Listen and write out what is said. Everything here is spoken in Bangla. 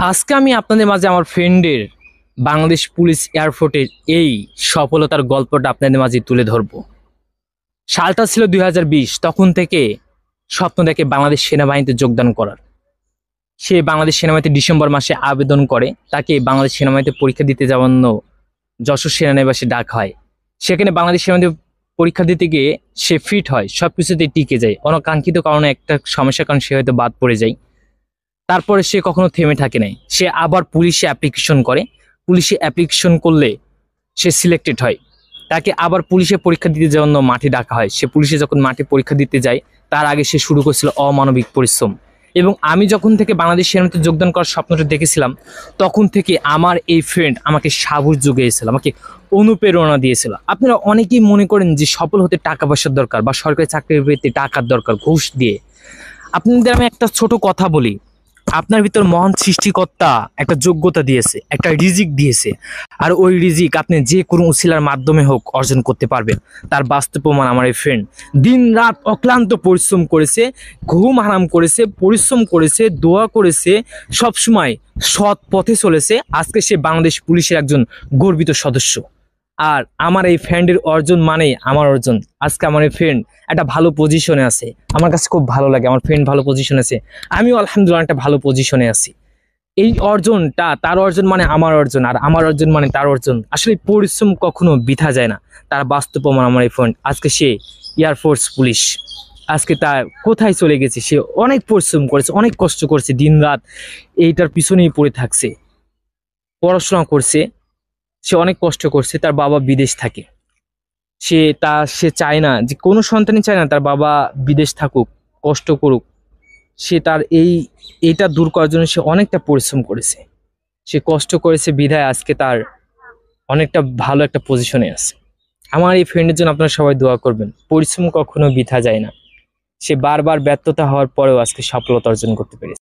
আজকে আমি আপনাদের মাঝে আমার ফ্রেন্ডের বাংলাদেশ পুলিশ এয়ারফোর্সের এই সফলতার গল্পটা আপনাদের মাঝে তুলে ধরবো। সালটা ছিল 2020। তখন থেকে স্বপ্ন দেখে বাংলাদেশ সেনাবাহিনীতে যোগদান করার। সে বাংলাদেশ সেনাবাহিনীতে ডিসেম্বর মাসে আবেদন করে, তাকে বাংলাদেশ সেনাবাহিনীতে পরীক্ষা দিতে যাওয়ার জন্য যশোর সেনানিবাসে ডাক হয়। সেখানে বাংলাদেশ সেনাবাহিনীতে পরীক্ষা দিতে গিয়ে সে ফিট হয়, সবকিছুতে টিকে যায়। অনাকাঙ্ক্ষিত কারণে একটা সমস্যার কারণে সে হয়তো বাদ পড়ে যায়। তারপরে সে কখনো থেমে থাকে নাই, সে আবার পুলিশে অ্যাপ্লিকেশন করে। পুলিশে অ্যাপ্লিকেশন করলে সে সিলেক্টেড হয়, তাকে আবার পুলিশে পরীক্ষা দিতে যাওয়ার জন্য মাঠে ডাকা হয়। সে পুলিশে যখন মাঠে পরীক্ষা দিতে যায়, তার আগে সে শুরু করেছিল অমানবিক পরিশ্রম। এবং আমি যখন থেকে বাংলাদেশ সেনাবাহিনীতে যোগদান করার স্বপ্নটা দেখেছিলাম, তখন থেকে আমার এই ফ্রেন্ড আমাকে সাহস জুগিয়েছিল, আমাকে অনুপ্রেরণা দিয়েছিল। আপনারা অনেকেই মনে করেন যে সফল হতে টাকা পয়সার দরকার বা সরকারি চাকরি পেতে টাকার দরকার, ঘুষ দিয়ে। আপনাদের আমি একটা ছোট কথা বলি, আপনার ভিতর মহান সৃষ্টিকর্তা একটা যোগ্যতা দিয়েছে, একটা রিজিক দিয়েছে। আর ওই রিজিক আপনি যে কোনো উছিলার মাধ্যমে হোক অর্জন করতে পারবেন। তার বাস্তব প্রমাণ আমার এই ফ্রেন্ড। দিন রাত অক্লান্ত পরিশ্রম করেছে, ঘুম হারাম করেছে, পরিশ্রম করেছে, দোয়া করেছে, সবসময় সৎ পথে চলেছে। আজকে সে বাংলাদেশ পুলিশের একজন গর্বিত সদস্য। আর আমার এই ফ্রেন্ডের অর্জন মানে আমার অর্জন। আজকে আমার এই ফ্রেন্ড একটা ভালো পজিশনে আছে, আমার কাছে খুব ভালো লাগে। আমার ফ্রেন্ড ভালো পজিশনে আছে, আমিও আলহামদুলিল্লাহ একটা ভালো পজিশনে আছি। এই অর্জনটা তার অর্জন মানে আমার অর্জন, আর আমার অর্জন মানে তার অর্জন। আসলে পরিশ্রম কখনো বৃথা যায় না, তার বাস্তব প্রমাণ আমার এই ফ্রেন্ড। আজকে সে এয়ারফোর্স পুলিশ। আজকে তার কোথায় চলে গেছে, সে অনেক পরিশ্রম করেছে, অনেক কষ্ট করেছে, দিন রাত এইটার পিছনেই পড়ে থাকছে, পড়াশোনা করছে, সে অনেক কষ্ট করছে। তার বাবা বিদেশ থাকে, সে চায় না, যে কোনো সন্তানই চায় না তার বাবা বিদেশ থাকুক, কষ্ট করুক। সে তার এইটা দূর করার জন্য সে অনেকটা পরিশ্রম করেছে, সে কষ্ট করেছে, বিধায় আজকে তার অনেকটা ভালো একটা পজিশনে আছে। আমার এই ফ্রেন্ডের জন্য আপনারা সবাই দোয়া করবেন। পরিশ্রম কখনো বৃথা যায় না। সে বারবার ব্যর্থতা হওয়ার পরেও আজকে সফলতা অর্জন করতে পেরেছে।